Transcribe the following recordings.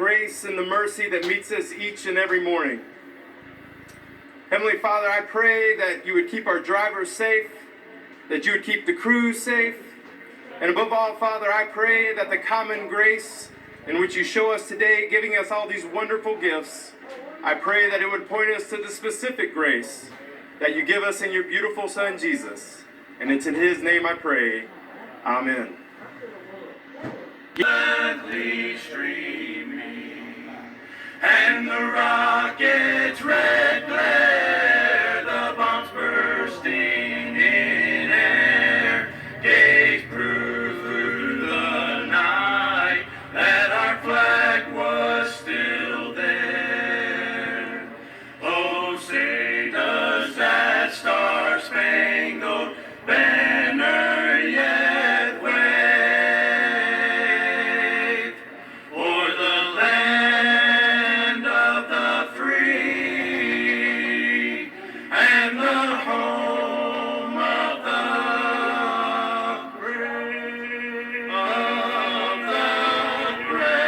grace and the mercy that meets us each and every morning. Heavenly Father, I pray that you would keep our drivers safe, that you would keep the crews safe, and above all, Father, I pray that the common grace in which you show us today, giving us all these wonderful gifts, I pray that it would point us to the specific grace that you give us in your beautiful Son, Jesus. And it's in his name I pray. Amen. Gladly streaming, and the rocket's red glare, the bombs bursting in air, gaze through the night that our flag was still there. Oh, say does that star-spangled banner yet wave o'er the land of the free and the home of the brave, of the brave.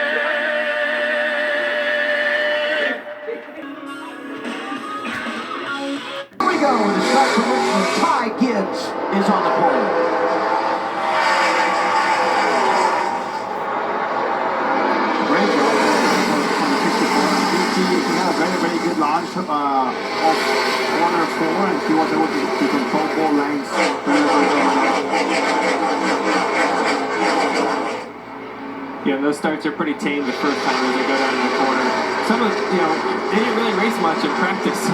Here we go with a shot from Richmond. Gibbs is on the pole. Great job on the 54. He had a very, very good launch of corner 4, and he was able to control 4 lanes. Yeah, those starts are pretty tame the first time as they go down in the corner. Some of, they didn't really race much in practice, so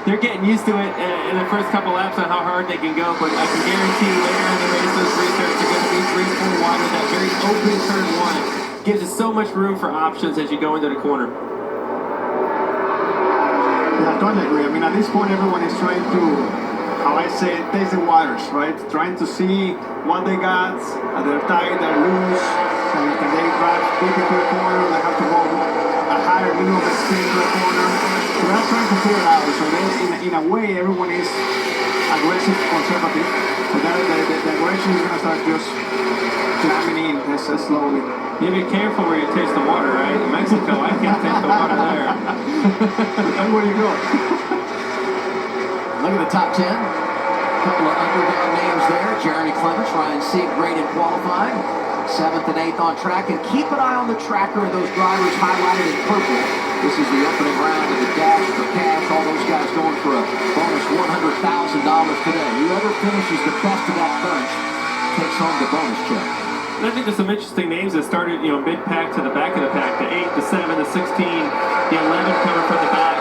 they're getting used to it in the first couple laps on how hard they can go, but I can guarantee later in the race those restarts are going to be 3-4 wide with that very open turn 1. Gives us so much room for options as you go into the corner. Yeah, I totally agree. I mean, at this point, everyone is trying to, how I say it, taste the waters, right? Trying to see what they got, they're tight, they're loose, and can they drive deep into the corner, they have to go a higher middle of the spin to the corner. So they're trying to figure it out. So then, in a way, everyone is aggressive, conservative. So the aggression is going to start just climbing in slowly. You be careful where you taste the water, right? In Mexico, I can't taste the water there. That's where you go. Look at the top 10. A couple of underdog names there. Jeremy Clements, Ryan Sieg, great in qualifying. 7th and 8th on track, and keep an eye on the tracker of those drivers highlighted in purple. This is the opening round of the Dash for Cash. All those guys going for a bonus $100,000 today. Whoever finishes the best of that bunch takes home the bonus check. And I think there's some interesting names that started, mid-pack to the back of the pack, the 8, the 7, the 16, the 11 coming from the back.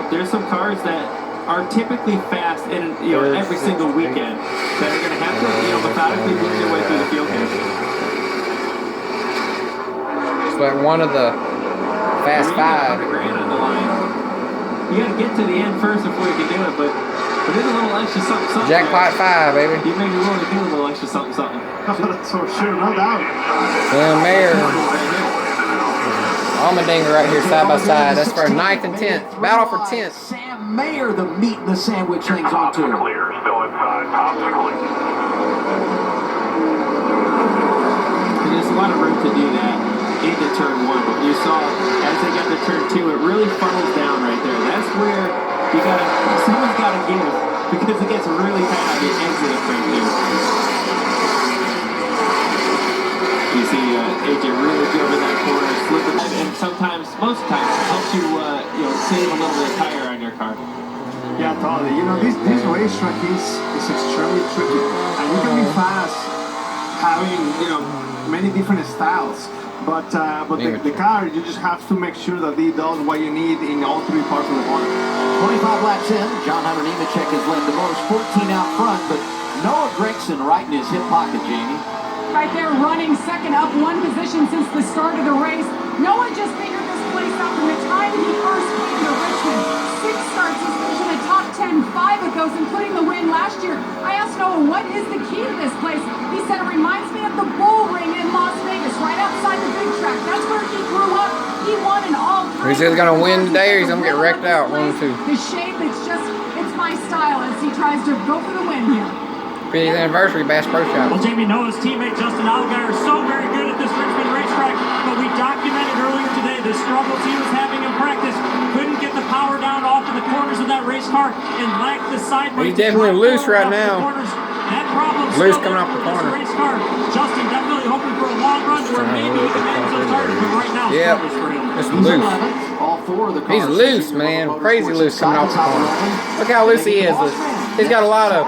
There's some cars that are typically fast in every single weekend that are going to have to methodically work their way through the field here. It's like one of the fast 5. $100,000 on the line. You got to get to the end first before you can do it, but there's a little extra something. Jackpot 5, baby. You may be willing to do a little extra something. That's for sure, no doubt. Mayor. Almendinger right here side by side. That's for 9th and 10th. Battle for 10th. Sam Mayer, the meat and the sandwich hangs on to him. Clear, still inside, top clear. There's a lot of room to do that into turn 1, but you saw as they get to turn 2, it really funnels down right there. That's where someone's got to give, because it gets really tight on the exit of turn 2. You see AJ really good in that corner, slipping, and most times, it helps you, save a little bit of tire on your car. Yeah, totally. This racetrack is extremely tricky, and you can be fast having many different styles. But the car, you just have to make sure that it does what you need in all 3 parts of the corner. 25 laps in, John Hunter Nemechek has led the most, 14 out front, but Noah Gregson right in his hip pocket, Jamie. Right there running second, up 1 position since the start of the race. Noah just figured this place out from the time he first came to Richmond. 6 starts, he's finishing the top 10, 5 of those, including the win last year. I asked Noah, what is the key to this place? He said it reminds me of the Bull Ring in Las Vegas, right outside the big track. That's where he grew up. He won in all kinds. He's either going to win today or he's going to get wrecked out. 1 or 2. The shape, it's my style as he tries to go for the win here. 50th anniversary Bass Pro Shop. Well, Jamie, Noah's teammate Justin Allgaier is so very good at this Richmond racetrack, but we document the struggles he was having in practice. Couldn't get the power down off of the corners of that race car and lacked the side brake. He's definitely loose right now. That problem Loose still coming there off the for this corner. race car. Justin definitely hoping for a long run where maybe he can end some tires, but right now Yep. struggles for him. It's He's loose. 11th. All four of the cars He's loose, man. Crazy loose coming off the corner. Look how loose he is. He's got a lot of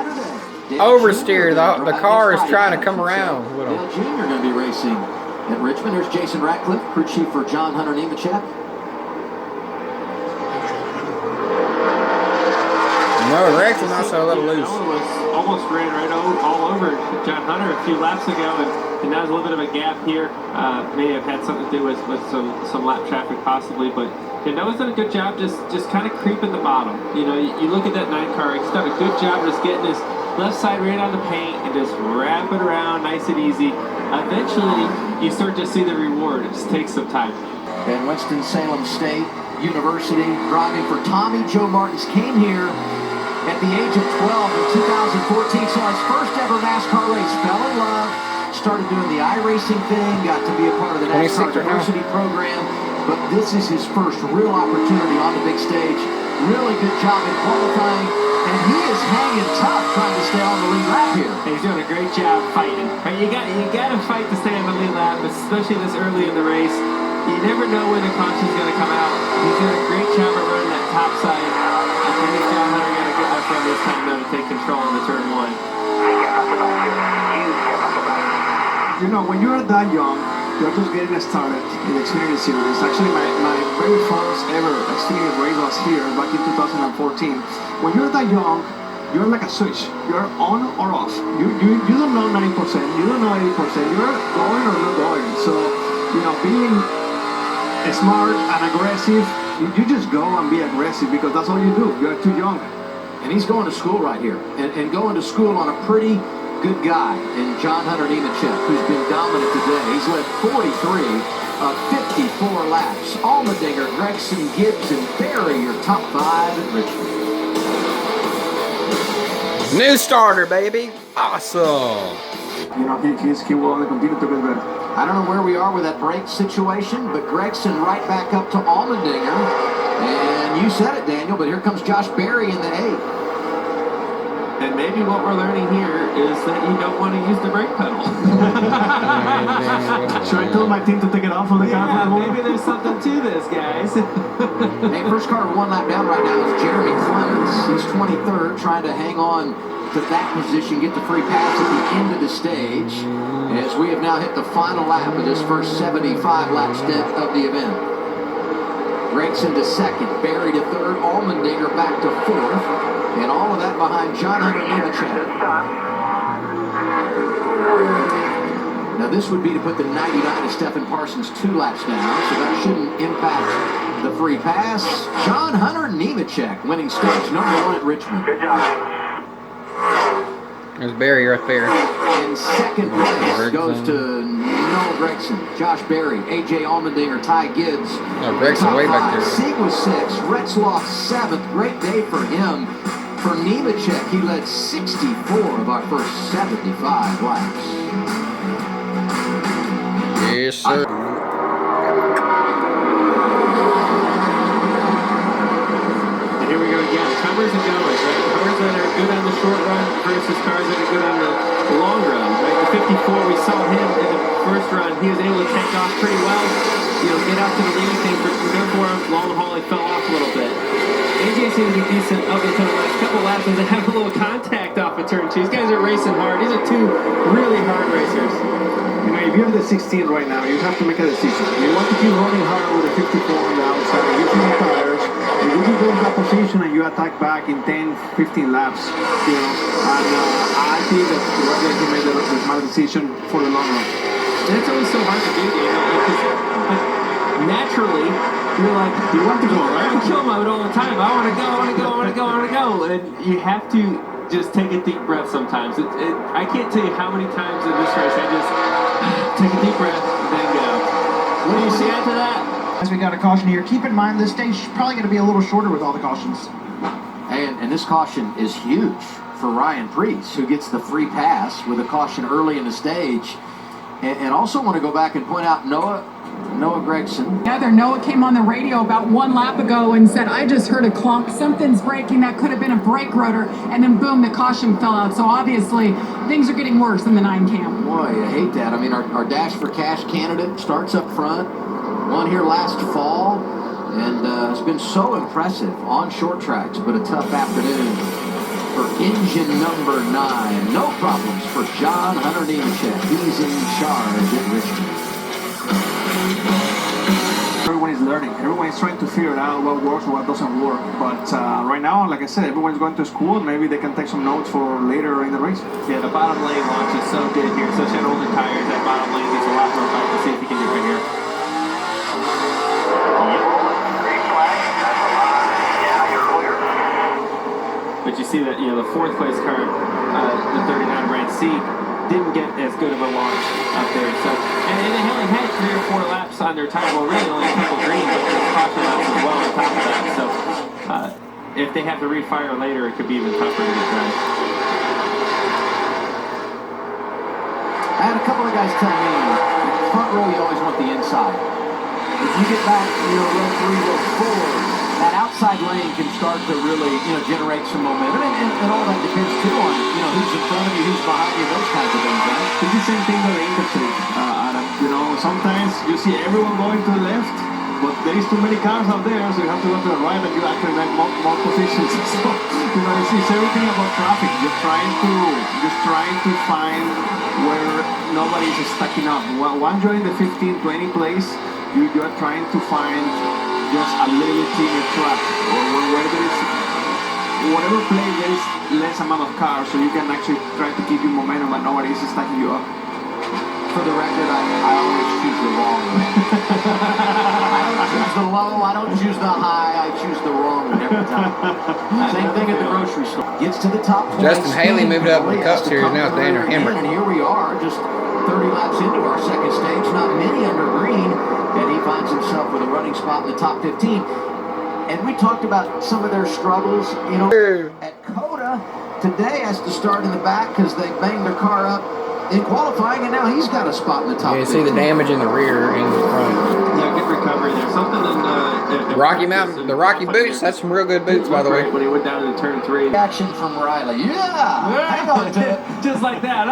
oversteer. The car is trying to come around with him. Dale Jr. going to be racing at Richmond. There's Jason Ratcliffe, crew chief for John Hunter Nemechek. No, Rex is also a little loose. Noah was almost ran right all over John Hunter a few laps ago, and now there's a little bit of a gap here. May have had something to do with some lap traffic possibly, but yeah, Noah's done a good job just kind of creeping the bottom. You know, you look at that 9 car, he's done a good job just getting his left side right on the paint and just wrap it around nice and easy. Eventually, you start to see the reward. It just takes some time. And Winston-Salem State University, driving for Tommy Joe Martins, came here at the age of 12 in 2014, saw his first ever NASCAR race, fell in love, started doing the iRacing thing, got to be a part of the NASCAR diversity program, but this is his first real opportunity on the big stage. Really good job in qualifying, and he is hanging tough trying to stay on the lead lap here. He's doing a great job fighting. Right? You got to fight to stay on the lead lap, especially this early in the race. You never know when the caution's going to come out. He's doing a great job of running that top side. I think John Hunter got to get up front this time now to take control in the turn 1. You know, when you're that young, you're just getting started in the Xfinity Series. Actually, my very first ever Xfinity race was here back in 2014. When you're that young, you're like a switch. You're on or off. You don't know 90%. You don't know 80%. You're going or not going. So, you know, being smart and aggressive, you just go and be aggressive because that's all you do. You're too young. And he's going to school right here, and going to school on a pretty good guy in John Hunter Nemechek, who's been dominant today. He's led 43 of 54 laps. Allmendinger, Gregson, Gibbs, and Barry, your top 5 at Richmond. New starter, baby. Awesome. You know, he will only continue to get better. I don't know where we are with that brake situation, but Gregson right back up to Allmendinger. And you said it, Daniel, but here comes Josh Berry in the 8th. And maybe what we're learning here is that you don't want to use the brake pedal. Should I tell my team to take it off on the car? Yeah, maybe there's something to this, guys. Hey, first car 1 lap down right now is Jeremy Clemens. He's 23rd, trying to hang on to that position, get the free pass at the end of the stage, as we have now hit the final lap of this first 75-lap stint of the event. Gregson to 2nd, Barry to 3rd, Allmendinger back to 4th, and all of that behind John Hunter Nemechek. Now this would be to put the 99 of Stephen Parsons 2 laps down, so that shouldn't impact the free pass. John Hunter Nemechek winning stage number 1 at Richmond. Good job. There's Barry right there. In second place goes to Noah Gregson, Josh Berry, A.J. Allmendinger, Ty Gibbs. Oh, Gregson way back there. Sieg was 6th, Retzloff 7th. Great day for him. For Nemechek, he led 64 of our first 75 laps. Yes, sir. And here we go again. Comers and goers, right? Cars that are good on the short run versus cars that are good on the long run, right? The 54, we saw him in the first run. He was able to take off pretty well, you know, get out to the leading thing, but therefore long haul he fell off a little bit. AJ seems to be decent up until the last couple laps as they have a little contact off of turn 2. These guys are racing hard. These are 2 really hard racers. You know, if you have the 16 right now, you have to make a decision. You want to keep running hard with the 54 on the outside, using the tires, and you can go in that position and you attack back in 10, 15 laps, you know. And I think that right there he made the smart decision for the long run. That's always so hard to do, you know, because naturally, you're like, you want to go, right? I'm in kill mode all the time. I want to go, I want to go, I want to go, I want to go. And you have to just take a deep breath sometimes. I can't tell you how many times in this race I just take a deep breath and then go. What do you see after that? As we got a caution here, keep in mind this stage is probably going to be a little shorter with all the cautions. And this caution is huge for Ryan Preece, who gets the free pass with a caution early in the stage. And also want to go back and point out, Noah, Noah Gregson. Noah came on the radio about 1 lap ago and said, I just heard a clunk, something's breaking, that could have been a brake rotor, and then boom, the caution fell out. So obviously, things are getting worse in the 9 camp. Boy, I hate that. I mean, our Dash for Cash candidate starts up front, won here last fall, and has been so impressive on short tracks, but a tough afternoon for engine number 9. No problems for John Hunter Nemechek. He's in charge at Richmond. Everyone is learning. Everyone is trying to figure out what works, what doesn't work. But right now, like I said, everyone's going to school. Maybe they can take some notes for later in the race. Yeah, the bottom lane launch is so good here, especially on older tires. That bottom lane gives a lot more fight to see if he can do it here. But you see that, the 4th place car, the 39 Brand C, didn't get as good of a launch up there. So, and they only had 3 or 4 laps on their tire. Well, really only a couple green, but there's caution laps as well on top of that. So, if they have to refire later, it could be even tougher to get done. I had a couple of guys tell me, front row, you always want the inside. If you get back, row 3, row 4, that outside lane can start to really, generate some momentum, and all that depends too on, who's in front of you, who's behind you, those kinds of things, right? It's the same thing with the industry. Sometimes you see everyone going to the left, but there is too many cars out there, so you have to go to the right, and you actually make more positions. So, it's everything about traffic. Just trying to find where nobody is stacking up. Once you're in the 15, 20 place, you are trying to find just a little bit cleaner track, or where there is whatever place there is less amount of cars, so you can actually try to keep your momentum and nobody is stacking you up. For the record, I always choose the wrong one. I don't choose the low, I don't choose the high, I choose the wrong one every time. Same thing at the grocery store. Gets to the top 20. Justin Haley moved up in the Cup Series, now it's Daniel Hemrick. And here we are, just 30 laps into our second stage, not many under green, and he finds himself with a running spot in the top 15. And we talked about some of their struggles, at Coda. Today has to start in the back because they banged their car up in qualifying, and now he's got a spot in the top 15. You see the damage in the rear and the front. Yeah, good recovery there. Something in Rocky Mountain, the Rocky boots, that's some real good boots, by the way. When he went down to turn 3. Action from Riley. Hang on to it. Just like that.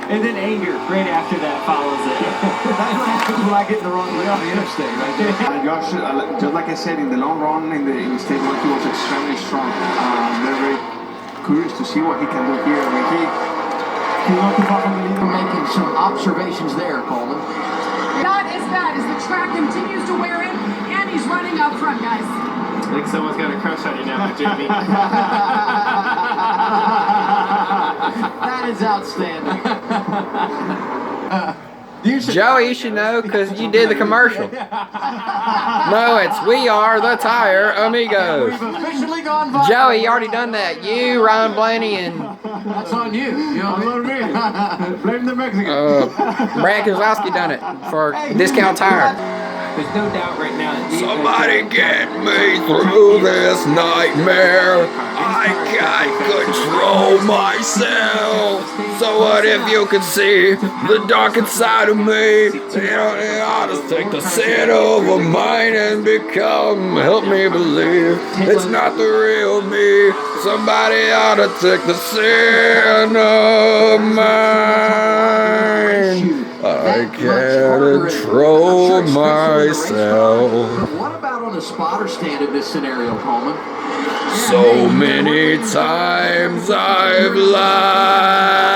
And then anger right after that follows it. That's what happens when I get in the wrong way on the interstate, right there. Josh, just like I said, in the long run, in the stage 1, he was extremely strong. They're very curious to see what he can do here. I mean, he's not too far from the leader. Making some observations there, Coleman. Not as bad as the track continues to wear in, and he's running up front, guys. I think someone's got a crush on you now, Jimmy. That is outstanding. Joey, you should know because you did the commercial. No, it's We Are the Tire Amigos. We've officially gone viral. Joey, you already done that. You, Ryan Blaney, and that's on you. That's on me. Blame the Mexican. Brad Kozlowski done it for Discount Tire. There's no doubt right now. Somebody get me through this nightmare. I can't control myself. So what if you could see the dark inside of me? You ought to take the sin over mine and help me believe it's not the real me. Somebody ought to take the sin of mine. I can't control myself. But what about on a spotter stand in this scenario, Coleman? So many times I've lied,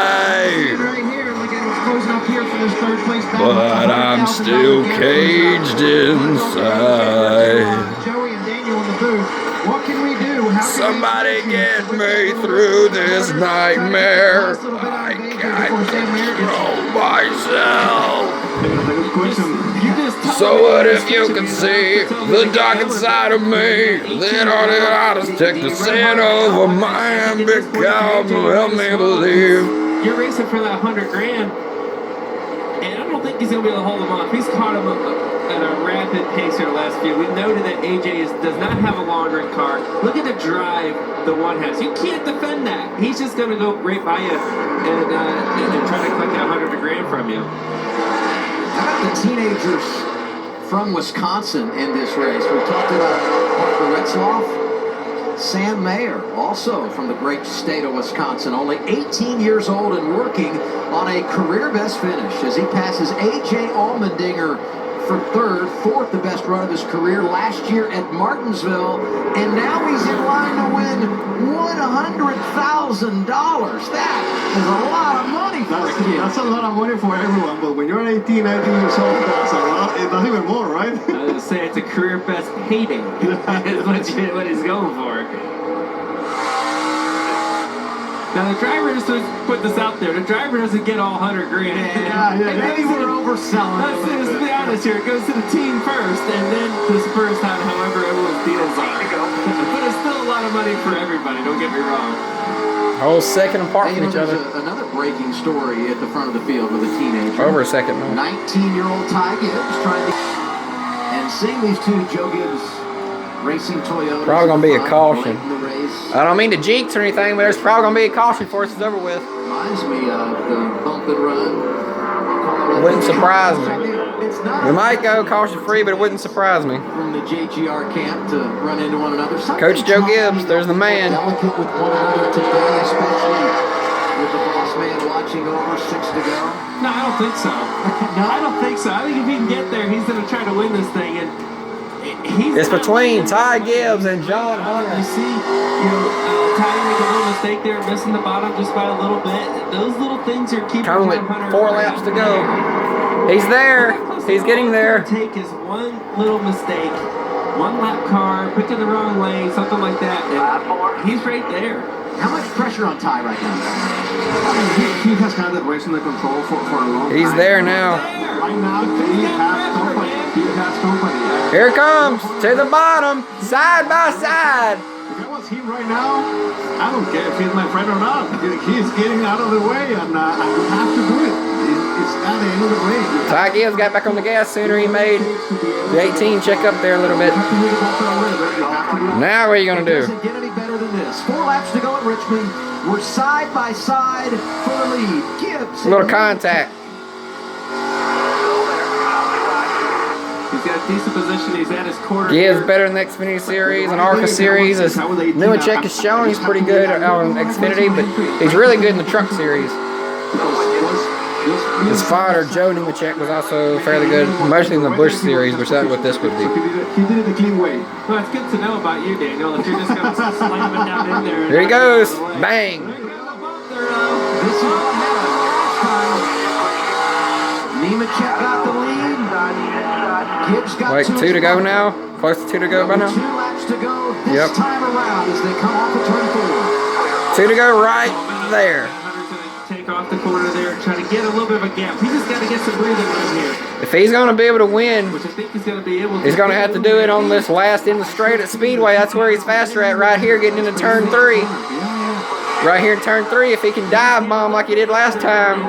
but I'm still caged inside. Joey and Daniel in the booth. What can we do? Somebody get me through this nightmare. I can't control myself. So what if you can see the dark inside of me? Then I'll just take the sin over mine and help me believe. You're racing for that $100,000, and I don't think he's going to be able to hold him off. He's caught him at a rapid pace here the last few. We've noted that AJ does not have a long run car. Look at the drive the one has. You can't defend that. He's just going to go right by you and try to collect that $100,000 from you. The teenagers from Wisconsin in this race. We talked about Parker Retzloff. Sam Mayer, also from the great state of Wisconsin, only 18 years old and working on a career best finish as he passes A.J. Allmendinger for third, fourth the best run of his career last year at Martinsville, and now he's in line to win $100,000. That is a lot of money for a kid. That's a lot of money for everyone, but when you're 18, 19 years old, that's a lot. That's even more, right? I was going to say it's a career best payday. Is what he's going for. Now the driver just put this out there. The driver doesn't get all 100 grand. Yeah. Maybe we're overselling. Let's be honest here. It goes to the team first, and then dispersed out however everyone's deals are. But it's still a lot of money for everybody. Don't get me wrong. Whole second apart from each other. Another breaking story at the front of the field with a teenager. Over a second, no. 19-year-old Ty Gibbs trying to... And seeing these two Joe Gibbs racing Toyotas. Probably going to be a caution. In the race. I don't mean to jinx or anything, but there's probably going to be a caution before it's over with. Reminds me of the bump and run. Wouldn't surprise me. We might go caution free, but it wouldn't surprise me. From the JGR camp to run into one another. Coach Joe Gibbs, there's the man. Delicate with one another today, especially with the boss man watching over 6 to go. No, I don't think so. No, I don't think so. I think if he can get there, he's going to try to win this thing. And it's between Ty Gibbs and John Hunter. You see, Ty make a little mistake there, missing the bottom just by a little bit. Those little things are keeping Coming with 4 laps to go. He's there. He's getting there. Take his one little mistake, one lap car, picking the wrong lane, something like that. And he's right there. How much pressure on Ty right now? He has had the race under control for a long time. He's there now. Right now, he has company. He has company. Here it comes to the bottom, side by side. If I was him right now, I don't care if he's my friend or not. He's getting out of the way, and you have to do it. It's at the end of the race. Ty Gibbs got back on the gas sooner. He made the 18 check up there a little bit. Now what are you going to do? Doesn't get any better than this. 4 laps to go at Richmond. We're side by side for the lead. Gibbs. A little contact. He's got a decent position. He's at his quarter. Gibbs better in the Xfinity Series and ARCA Series. As Nemechek has shown, he's pretty good on Xfinity, but he's really good in the Truck Series. His father, Joe Nemechek, was also fairly good, mostly in the Busch Series, which that's what this would be. He did it the clean way. Well, it's good to know about you, Daniel, that you're just going to slam it down in there. Here he goes. Bang. This is what happened last time. Nemechek got the lead. Gibbs got Wait, 2 to go now? Close to 2 to go by now? 2 laps to go this time around as they come off of turn 4. 2 to go right there. Take off the corner there, try to get a little bit of a gap. He just got to get some breathing room here. If he's going to be able to win, Which I think he's going to be able to. he's going to have to do it on this last in the straight at Speedway. That's where he's faster at, right here, getting into turn 3. Right here in turn 3, if he can dive bomb like he did last time.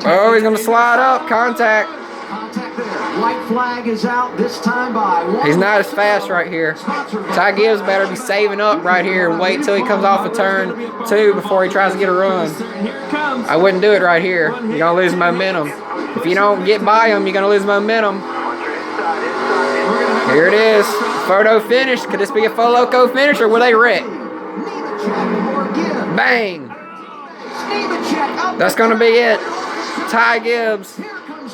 Oh, he's going to slide up. Contact. Contact there. White flag is out this time by 1. He's not as fast right here. Ty Gibbs better be saving up right here and wait till he comes off of turn 2 before he tries to get a run. I wouldn't do it right here. You're going to lose momentum. If you don't get by him, you're going to lose momentum. Here it is. Photo finish. Could this be a Foloco finish or will they wreck? Bang. That's going to be it. Ty Gibbs.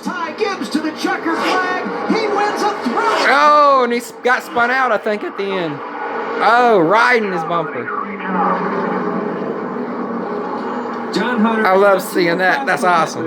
Ty Gibbs to the checkered flag. He wins a thrill. Oh, and he got spun out, I think, at the end. Oh, riding his bumper. John Hunter. I love seeing that. That's awesome.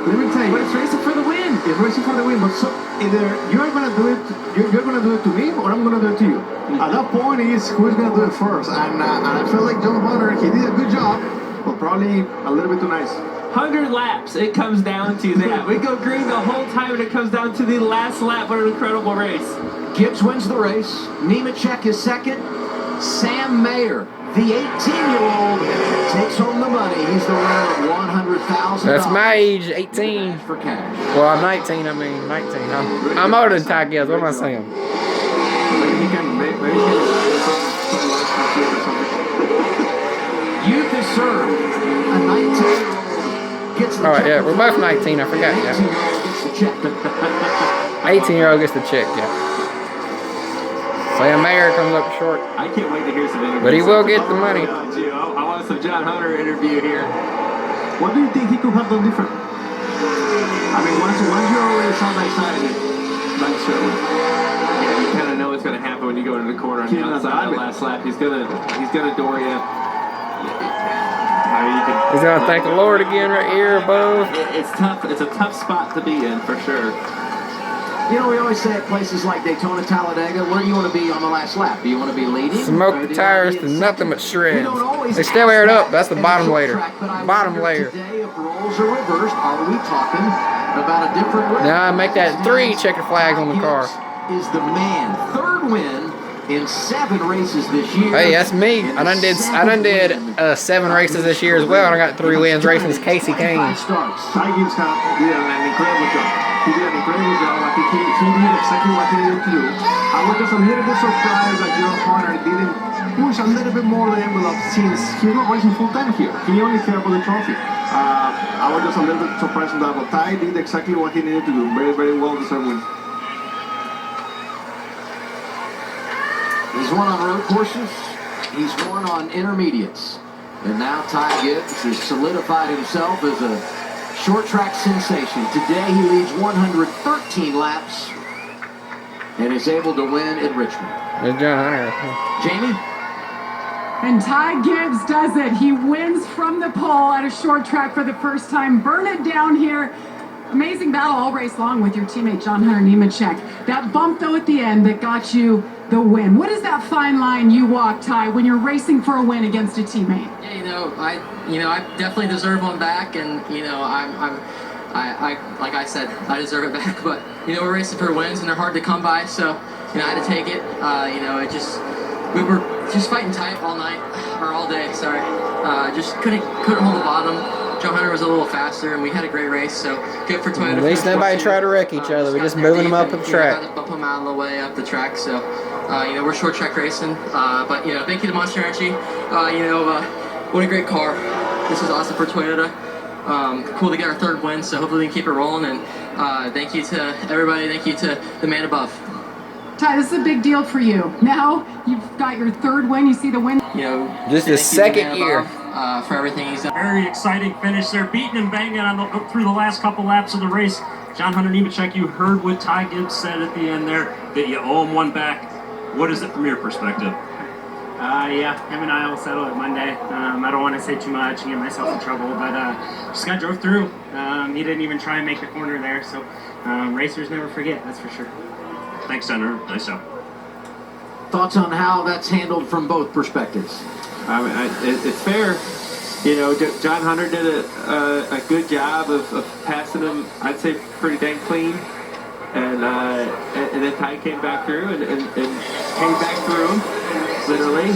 Let me tell you, But it's racing for the win. it's racing for the win. But so either you're gonna do it, you're gonna do it to me, or I'm gonna do it to you. At that point, is who's gonna do it first. And I feel like John Hunter, he did a good job, but probably a little bit too nice. 100 laps, it comes down to that. We go green the whole time, and it comes down to the last lap. What an incredible race. Gibbs wins the race. Nemechek is second. Sam Mayer, the 18-year-old, takes home the money. He's the winner of $100,000. That's my age, 18. For cash. Well, I'm 19, I mean, 19. I'm older than Ty Gibbs. What am I saying? Maybe he can Youth is served. A 19-year-old gets the All right, check. yeah, we're both 19. I forgot. Yeah. 18-year-old gets the check. 18-year-old gets the check. Yeah. Sam Mayer comes up short. I can't wait to hear some interviews. But he will get the money. I want some John Hunter interview here. What do you think he could have done different? I mean, once you're already side by side, that's true. Yeah, you kind of know what's going to happen when you go into the corner on the outside of the last lap. He's gonna door you. He's gonna thank the Lord again right here above. It's tough. It's a tough spot to be in for sure. You know, we always say at places like Daytona, Talladega, where do you want to be on the last lap? Do you want to be leading? Smoke tires to nothing but shreds. They still air it up. That's the bottom layer. Bottom layer. Today, if roles are reversed, are we talking about a different way? Now I make that 3 checkered flags on the car. Is the man. Third win in 7 races this year. Hey, that's me. I done did 7 races this year as well, and I got 3 wins racing as Casey Kane. Ty Gibbs did an incredible job. He did an incredible job. I think he did exactly what he needed to do. I was just a little bit surprised that John Hunter didn't push a little bit more the envelope since he's not racing full time here. He only cared about the trophy. I was just a little bit surprised on that, but Ty did exactly what he needed to do. Very, very well deserved win. He's won on road courses. He's won on intermediates. And now Ty Gibbs has solidified himself as a short track sensation. Today he leads 113 laps and is able to win at Richmond. There's John Hunter. Jamie? And Ty Gibbs does it. He wins from the pole at a short track for the first time. Burn it down here. Amazing battle all race long with your teammate John Hunter Nemechek. That bump though at the end that got you the win. What is that fine line you walk, Ty, when you're racing for a win against a teammate? Yeah, I definitely deserve one back, and I like I said, I deserve it back. But we're racing for wins, and they're hard to come by. So I had to take it. We were just fighting tight all night or all day. Sorry, just couldn't hold the bottom. Joe Hunter was a little faster, and we had a great race, so good for Toyota. At least nobody tried to wreck each other. We're just moving them up the track. Bump them out of the way up the track, so we're short track racing. But thank you to Monster Energy. What a great car. This is awesome for Toyota. Cool to get our 3rd win, so hopefully we can keep it rolling. And thank you to everybody. Thank you to the man above. Ty, this is a big deal for you. Now you've got your 3rd win. You see the win. Just his 2nd year. For everything he's done. Very exciting finish there, beating and banging through the last couple laps of the race. John Hunter Nemechek, you heard what Ty Gibbs said at the end there, that you owe him one back. What is it from your perspective? Yeah, him and I will settle it Monday. I don't want to say too much and get myself in trouble, but just got drove through. He didn't even try and make the corner there, so racers never forget, that's for sure. Thanks, Senator. Nice job. Thoughts on how that's handled from both perspectives? It's fair. John Hunter did a good job of passing him, I'd say, pretty dang clean. And then Ty came back through and came back through him, literally.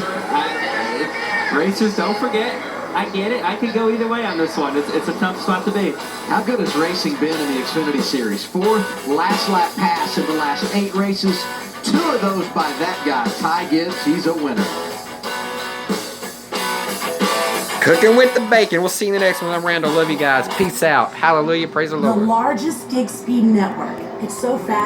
Racers, don't forget, I get it. I could go either way on this one. It's a tough spot to be. How good has racing been in the Xfinity Series? 4th last lap pass in the last 8 races. 2 of those by that guy, Ty Gibbs. He's a winner. Cooking with the bacon. We'll see you in the next one. I'm Randall. Love you guys. Peace out. Hallelujah. Praise the Lord. The largest gig speed network. It's so fast.